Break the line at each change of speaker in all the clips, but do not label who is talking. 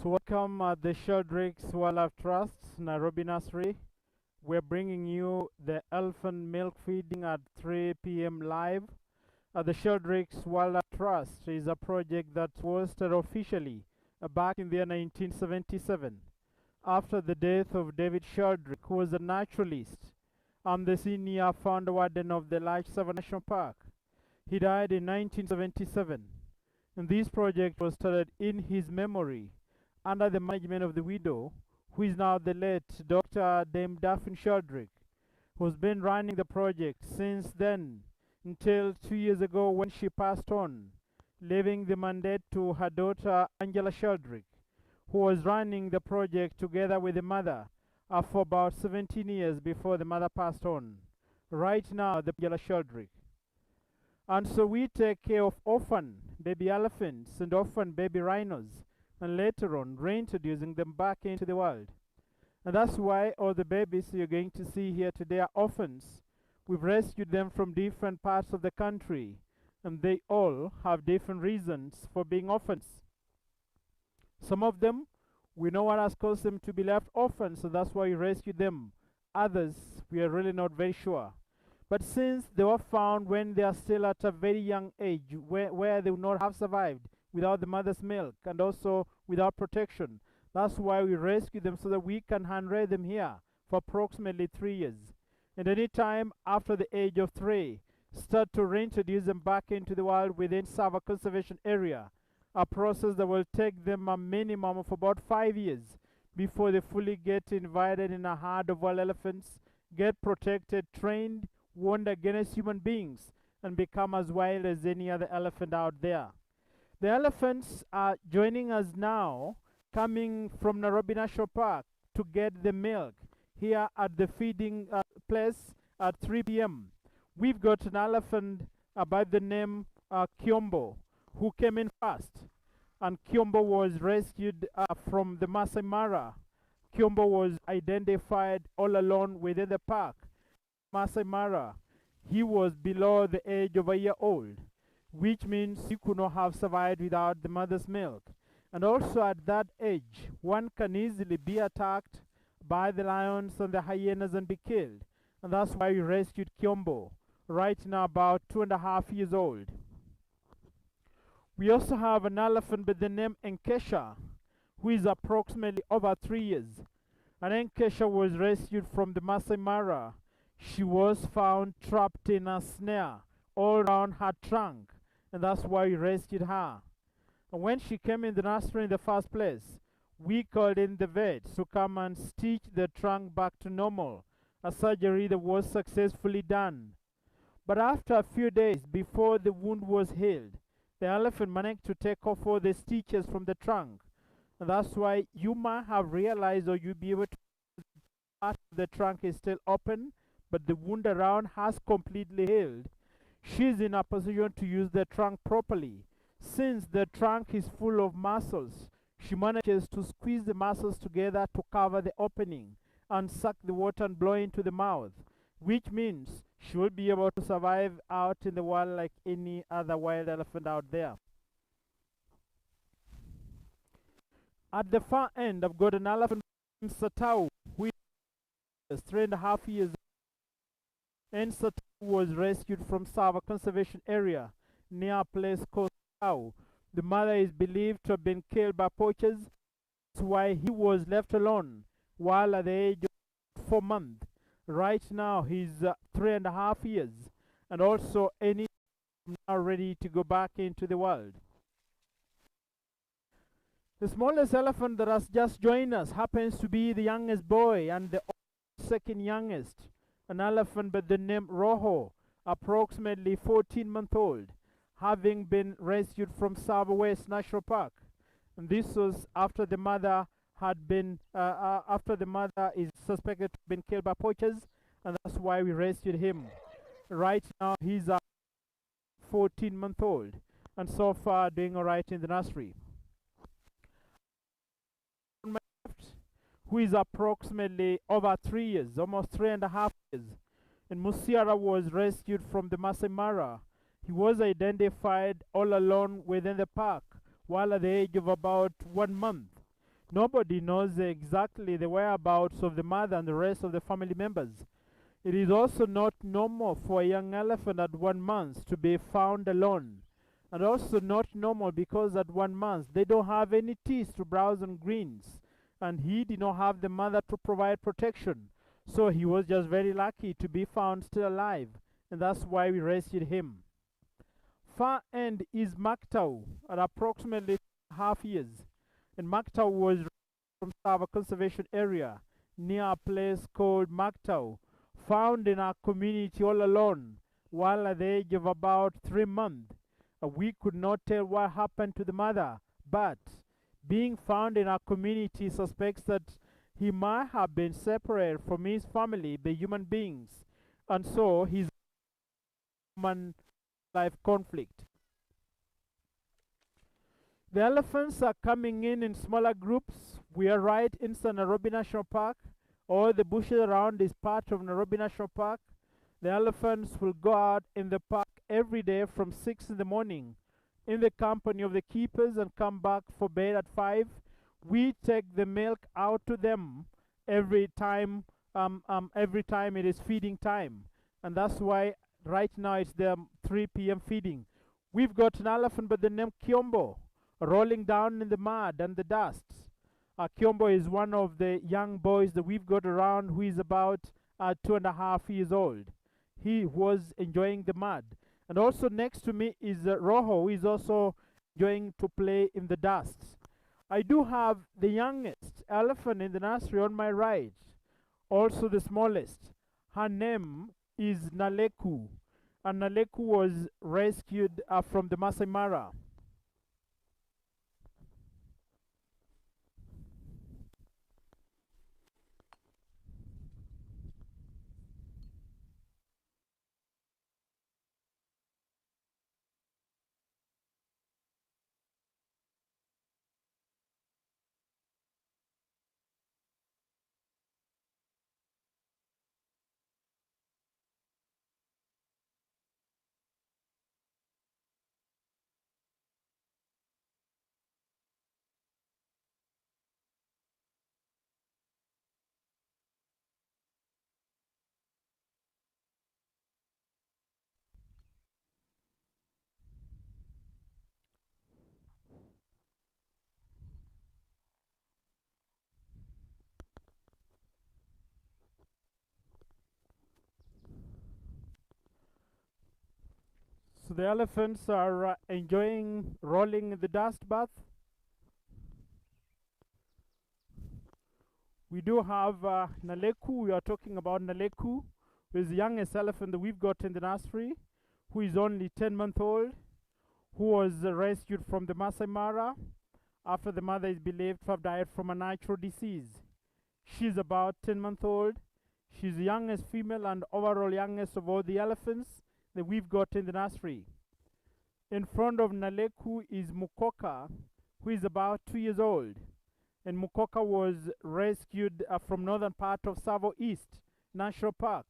Welcome at the Sheldrick Wildlife Trust, Nairobi Nursery. We're bringing you the elephant milk feeding at 3 p.m. live. The Sheldrick Wildlife Trust is a project that was started officially back in the year 1977 after the death of David Sheldrick, who was a naturalist and the senior founder warden of the Large Savannah National Park. He died in 1977, and this project was started in his memory under the management of the widow, who is now the late Dr. Dame Daphne Sheldrick, who's been running the project since then until 2 years ago when she passed on, leaving the mandate to her daughter Angela Sheldrick, who was running the project together with the mother for about 17 years before the mother passed on. Right now, the Angela Sheldrick. And so we take care of orphan baby elephants and orphan baby rhinos, and later on reintroducing them back into the wild. And that's why all the babies you're going to see here today are orphans. We've rescued them from different parts of the country, and they all have different reasons for being orphans. Some of them, we know what has caused them to be left orphans, so that's why we rescued them. Others, we are really not very sure. But since they were found when they are still at a very young age, where they would not have survived without the mother's milk and also without protection, that's why we rescue them so that we can hand raise them here for approximately 3 years. And any time after the age of 3, start to reintroduce them back into the wild within Sava Conservation Area, a process that will take them a minimum of about 5 years before they fully get invited in a herd of wild elephants, get protected, trained, warned against human beings, and become as wild as any other elephant out there. The elephants are joining us now, coming from Nairobi National Park to get the milk here at the feeding place at 3 p.m. We've got an elephant by the name Kiombo, who came in first. And Kiombo was rescued from the Masai Mara. Kiombo was identified all alone within the park. Masai Mara, he was below the age of a year old, which means he could not have survived without the mother's milk. And also at that age, one can easily be attacked by the lions and the hyenas and be killed. And that's why we rescued Kiombo, right now about 2.5 years old. We also have an elephant by the name Enkesha, who is approximately over 3 years. And Enkesha was rescued from the Masai Mara. She was found trapped in a snare all around her trunk, and that's why we rescued her. And when she came in the nursery in the first place, we called in the vets to come and stitch the trunk back to normal, a surgery that was successfully done. But after a few days before the wound was healed, the elephant managed to take off all the stitches from the trunk, and that's why you might have realized, or you'll be able to, part of the trunk is still open, but the wound around has completely healed. She's in a position to use the trunk properly. Since the trunk is full of muscles, she manages to squeeze the muscles together to cover the opening and suck the water and blow into the mouth, which means she will be able to survive out in the wild like any other wild elephant out there. At the far end, I've got an elephant named Satau, who is 3.5 years old. And Satau was rescued from Sava Conservation Area near a place called Satau. The mother is believed to have been killed by poachers. That's why he was left alone while at the age of 4 months. Right now he's 3.5 years, and also any now ready to go back into the wild. The smallest elephant that has just joined us happens to be the youngest boy and the second youngest, an elephant by the name Roho, approximately 14-month-old, having been rescued from Sava West National Park. And this was after the mother had been, after the mother is suspected to have been killed by poachers, and that's why we rescued him. Right now he's 14-month-old, and so far doing all right in the nursery. Who is approximately over 3 years, almost 3.5 years. And Musiara was rescued from the Masai Mara. He was identified all alone within the park while at the age of about 1 month. Nobody knows exactly the whereabouts of the mother and the rest of the family members. It is also not normal for a young elephant at 1 month to be found alone. And also not normal because at 1 month they don't have any teeth to browse on greens. And he did not have the mother to provide protection. So he was just very lucky to be found still alive. And that's why we rescued him. Far end is Maktau at approximately half years. And Maktau was from Sava Conservation Area near a place called Maktau, found in our community all alone while at the age of about 3 months. We could not tell what happened to the mother, but being found in our community suspects that he might have been separated from his family by human beings, and so his human life conflict. The elephants are coming in smaller groups. We are right inside Nairobi National Park. All the bushes around is part of Nairobi National Park. The elephants will go out in the park every day from 6 in the morning in the company of the keepers and come back for bed at 5. We take the milk out to them every time it is feeding time. And that's why right now it's the 3 p.m. feeding. We've got an elephant by the name Kiombo rolling down in the mud and the dust. Kiombo is one of the young boys that we've got around who is about 2.5 years old. He was enjoying the mud. And also next to me is Rojo, who is also enjoying to play in the dust. I do have the youngest elephant in the nursery on my right, also the smallest. Her name is Naleku, and Naleku was rescued from the Masai Mara. So the elephants are enjoying rolling in the dust bath. We do have Naleku. We are talking about Naleku, who is the youngest elephant that we've got in the nursery, who is only 10 months old, who was rescued from the Masai Mara after the mother is believed to have died from a natural disease. She's about 10 months old. She's the youngest female and overall youngest of all the elephants that we've got in the nursery. In front of Naleku is Mukoka, who is about 2 years old. And Mukoka was rescued from northern part of Savo East National Park,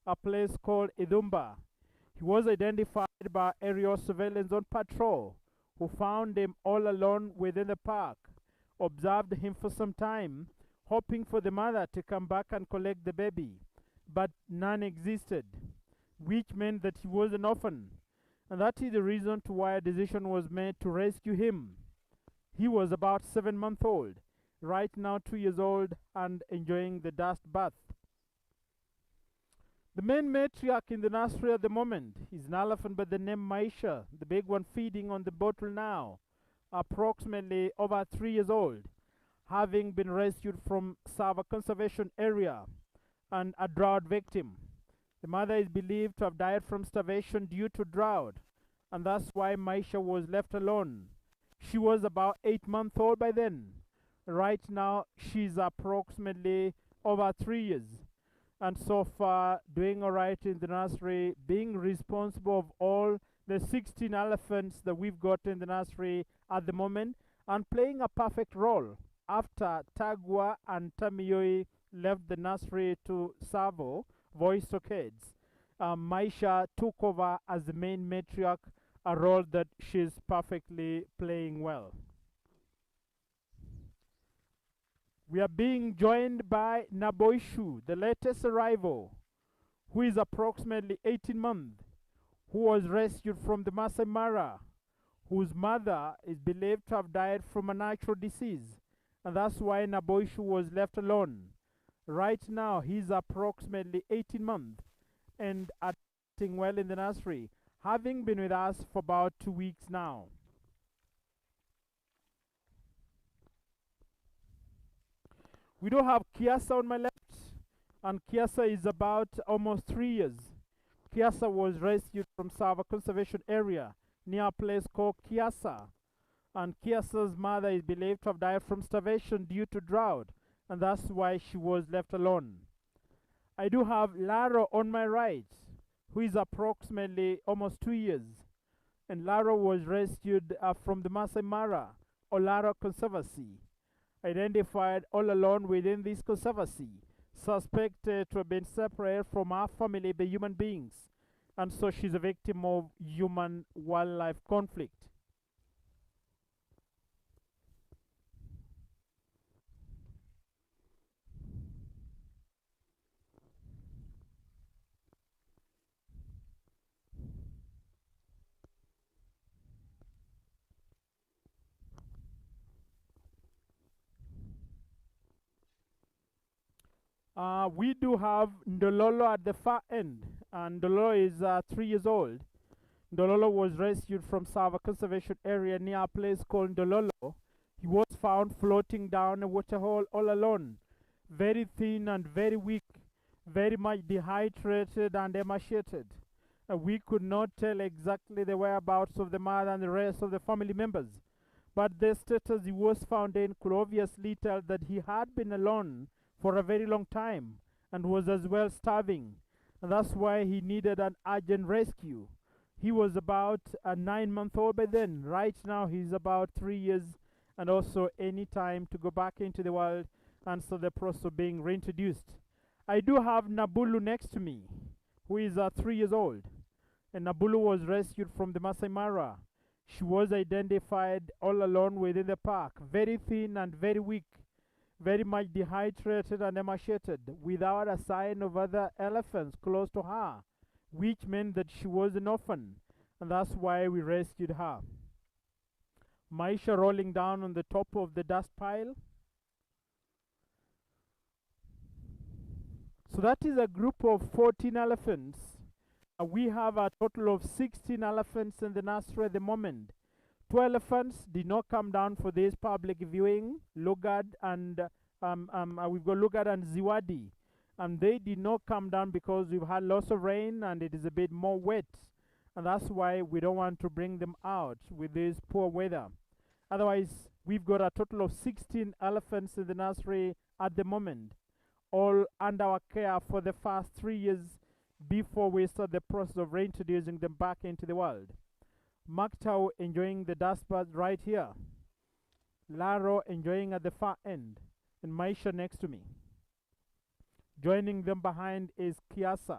a place called Idumba. He was identified by aerial surveillance on patrol, who found him all alone within the park, observed him for some time, hoping for the mother to come back and collect the baby, but none existed, which meant that he was an orphan. And that is the reason to why a decision was made to rescue him. He was about 7 months old, right now 2 years old, and enjoying the dust bath. The main matriarch in the nursery at the moment is an elephant by the name Maisha, the big one feeding on the bottle now, approximately over 3 years old, having been rescued from Sava Conservation Area and a drought victim. The mother is believed to have died from starvation due to drought, and that's why Maisha was left alone. She was about 8 months old by then. Right now, she's approximately over 3 years. And so far, doing all right in the nursery, being responsible of all the 16 elephants that we've got in the nursery at the moment, and playing a perfect role. After Tagwa and Tamiyoi left the nursery to Savo, voice to kids, Maisha took over as the main matriarch, a role that she's perfectly playing well. We are being joined by Naboishu, the latest arrival, who is approximately 18 months, who was rescued from the Masai Mara, whose mother is believed to have died from a natural disease, and that's why Naboishu was left alone. Right now, he's approximately 18 months and acting well in the nursery, having been with us for about 2 weeks now. We do have Kiasa on my left, and Kiasa is about almost 3 years. Kiasa was rescued from Sava Conservation Area near a place called Kiasa, and Kiasa's mother is believed to have died from starvation due to drought, and that's why she was left alone. I do have Laro on my right, who is approximately almost 2 years, and Laro was rescued from the Masai Mara or Laro Conservancy, identified all alone within this conservancy, suspected to have been separated from her family by human beings, and so she's a victim of human-wildlife conflict. We do have Ndololo at the far end, and Ndololo is 3 years old. Ndololo was rescued from Sava Conservation Area near a place called Ndololo. He was found floating down a waterhole all alone, very thin and very weak, very much dehydrated and emaciated. We could not tell exactly the whereabouts of the mother and the rest of the family members, but the status he was found in could obviously tell that he had been alone for a very long time and was as well starving, and that's why he needed an urgent rescue. He was about a 9-month-old by then. Right now he's about 3 years, and also any time to go back into the world and so the process of being reintroduced. I do have Nabulu next to me, who is 3 years old, and Nabulu was rescued from the Masai Mara. She was identified all alone within the park, very thin and very weak, very much dehydrated and emaciated, without a sign of other elephants close to her, which meant that she was an orphan, and that's why we rescued her. Maisha rolling down on the top of the dust pile. So that is a group of 14 elephants. We have a total of 16 elephants in the nursery at the moment. 2 elephants did not come down for this public viewing, Lugard and we've got Lugard and Ziwadi, and they did not come down because we've had lots of rain and it is a bit more wet, and that's why we don't want to bring them out with this poor weather. Otherwise, we've got a total of 16 elephants in the nursery at the moment, all under our care for the first 3 years before we start the process of reintroducing them back into the world. Maktau enjoying the dust bath right here, Laro enjoying at the far end, and Maisha next to me. Joining them behind is Kiasa.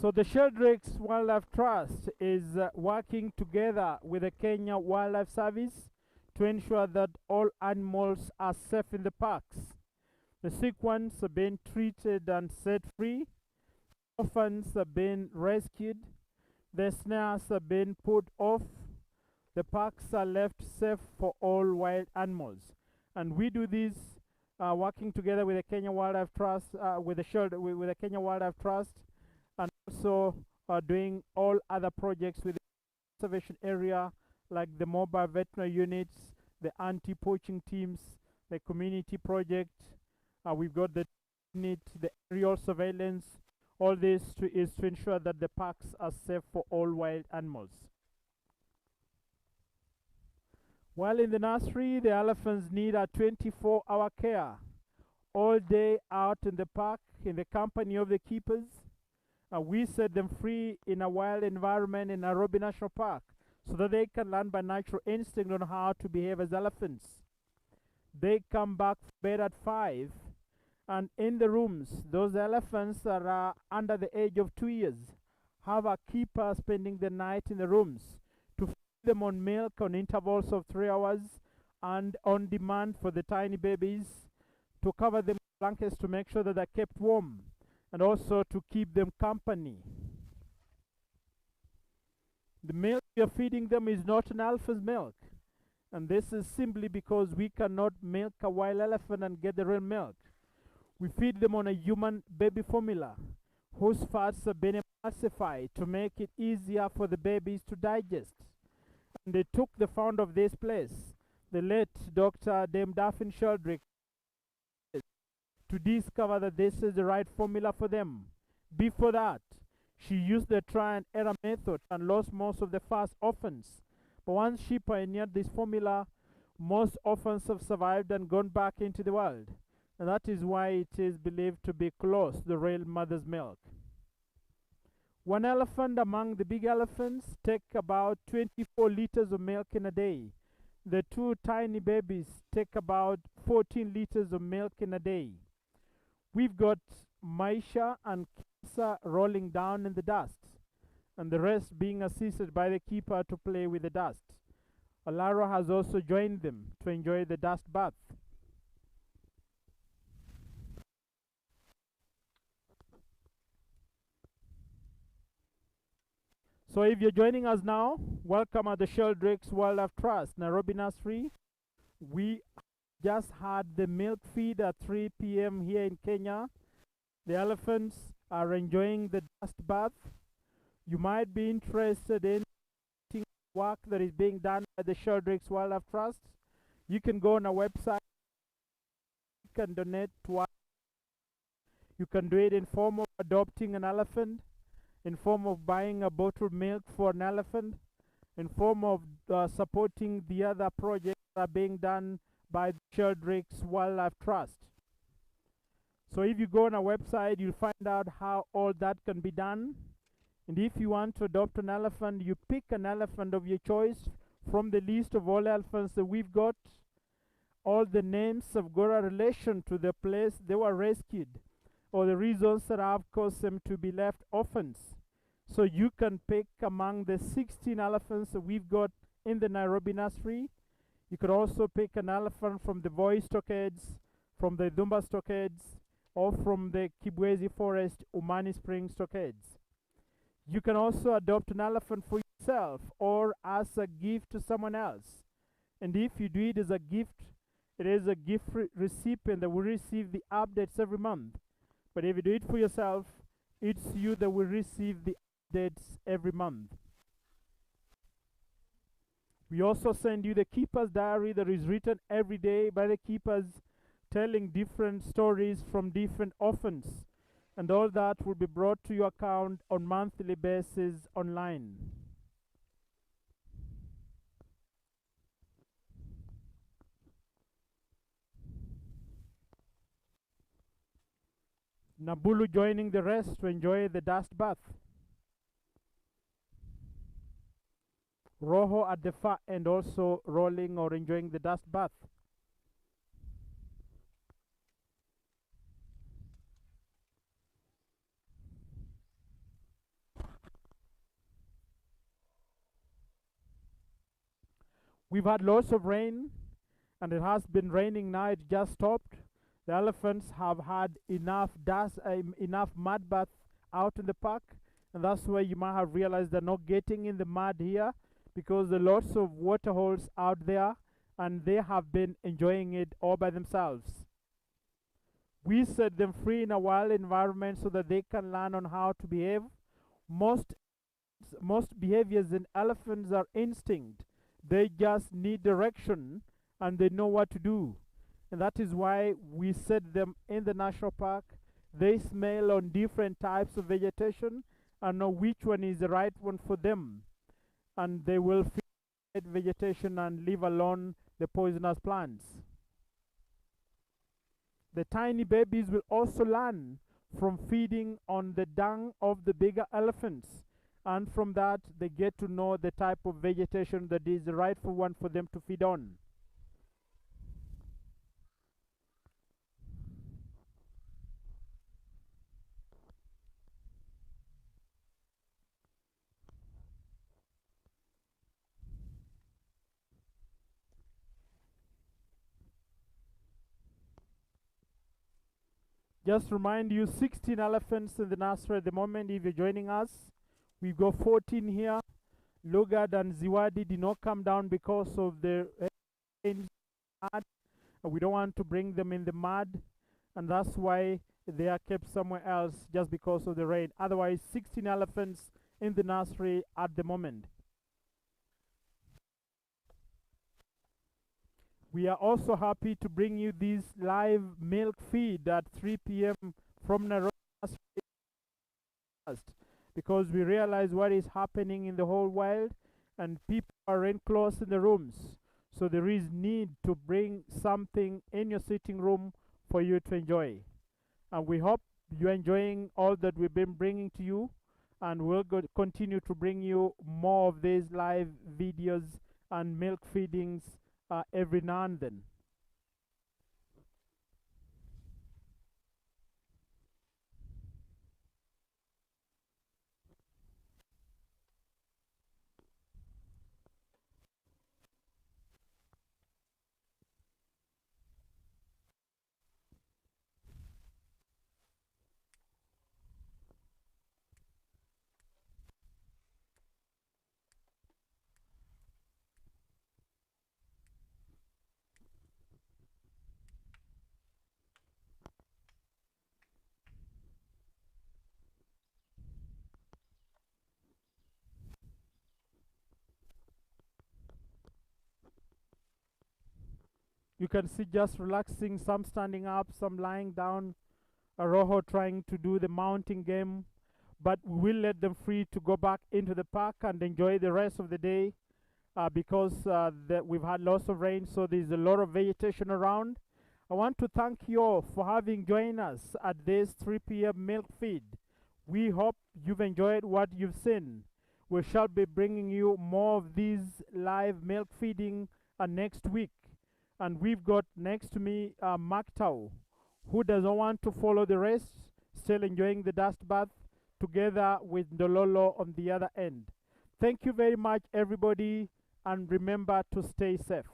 So the Sheldrick Wildlife Trust is working together with the Kenya Wildlife Service to ensure that all animals are safe in the parks. The sick ones are being treated and set free. Orphans are being rescued. The snares are being put off. The parks are left safe for all wild animals. And we do this working together with the Kenya Wildlife Trust, with the Kenya Wildlife Trust, and also doing all other projects with the conservation area, like the mobile veterinary units, the anti-poaching teams, the community project. We've got the unit, the aerial surveillance. All this is to ensure that the parks are safe for all wild animals. While in the nursery, the elephants need a 24-hour care, all day out in the park in the company of the keepers. We set them free in a wild environment in Nairobi National Park so that they can learn by natural instinct on how to behave as elephants. They come back to bed at 5, and in the rooms, those elephants that are under the age of 2 years have a keeper spending the night in the rooms to feed them on milk on intervals of 3 hours and on demand for the tiny babies, to cover them with blankets to make sure that they're kept warm, and also to keep them company. The milk we are feeding them is not an alpha's milk, and this is simply because we cannot milk a wild elephant and get the real milk. We feed them on a human baby formula whose fats have been emulsified to make it easier for the babies to digest. And they took the founder of this place, the late Dr. Dame Daphne Sheldrick, to discover that this is the right formula for them. Before that, she used the try and error method and lost most of the first orphans. But once she pioneered this formula, most orphans have survived and gone back into the world. And that is why it is believed to be close to the real mother's milk. One elephant among the big elephants take about 24 liters of milk in a day. The two tiny babies take about 14 liters of milk in a day. We've got Maisha and Kisa rolling down in the dust, and the rest being assisted by the keeper to play with the dust. Alara has also joined them to enjoy the dust bath. So if you're joining us now, welcome at the Sheldrick Wildlife Trust, Nairobi Nursery. We just had the milk feed at 3 p.m. here in Kenya. The elephants are enjoying the dust bath. You might be interested in work that is being done by the Sheldrick Wildlife Trust. You can go on our website. You can donate to us. You can do it in form of adopting an elephant, in form of buying a bottle of milk for an elephant, in form of supporting the other projects that are being done by the Sheldrick Wildlife Trust. So if you go on our website, you'll find out how all that can be done. And if you want to adopt an elephant, you pick an elephant of your choice from the list of all elephants that we've got. All the names have got a relation to the place they were rescued, or the reasons that have caused them to be left orphans. So you can pick among the 16 elephants that we've got in the Nairobi Nursery. You could also pick an elephant from the Voi stockades, from the Dumba stockades, or from the Kibwezi Forest Umani Springs stockades. You can also adopt an elephant for yourself or as a gift to someone else. And if you do it as a gift, it is a gift recipient that will receive the updates every month. But if you do it for yourself, it's you that will receive the updates every month. We also send you the Keeper's Diary that is written every day by the keepers, telling different stories from different orphans. And all that will be brought to your account on monthly basis online. Nabulu joining the rest to enjoy the dust bath. Rojo at the far end also rolling or enjoying the dust bath. We've had lots of rain, and it has been raining now. It just stopped. The elephants have had enough dust, enough mud bath out in the park, and that's why you might have realized they're not getting in the mud here, because there are lots of water holes out there, and they have been enjoying it all by themselves. We set them free in a wild environment so that they can learn on how to behave. Most behaviors in elephants are instinct. They just need direction and they know what to do. And that is why we set them in the national park. They smell on different types of vegetation and know which one is the right one for them. And they will feed vegetation and leave alone the poisonous plants. The tiny babies will also learn from feeding on the dung of the bigger elephants. And from that, they get to know the type of vegetation that is the rightful one for them to feed on. Just remind you, 16 elephants in the nursery at the moment if you're joining us. We've got 14 here. Lugard and Ziwadi did not come down because of the mud. We don't want to bring them in the mud, and that's why they are kept somewhere else just because of the rain. Otherwise, 16 elephants in the nursery at the moment. We are also happy to bring you this live milk feed at 3 p.m. from Nairobi because we realize what is happening in the whole world and people are enclosed in the rooms. So there is need to bring something in your sitting room for you to enjoy. And we hope you're enjoying all that we've been bringing to you, and we'll continue to bring you more of these live videos and milk feedings every now and then. You can see just relaxing, some standing up, some lying down, a Rojo trying to do the mounting game, but we will let them free to go back into the park and enjoy the rest of the day because we've had lots of rain, so there's a lot of vegetation around. I want to thank you all for having joined us at this 3 p.m. milk feed. We hope you've enjoyed what you've seen. We shall be bringing you more of these live milk feeding next week. And we've got next to me Maktau, who doesn't want to follow the rest, still enjoying the dust bath, together with Ndololo on the other end. Thank you very much, everybody, and remember to stay safe.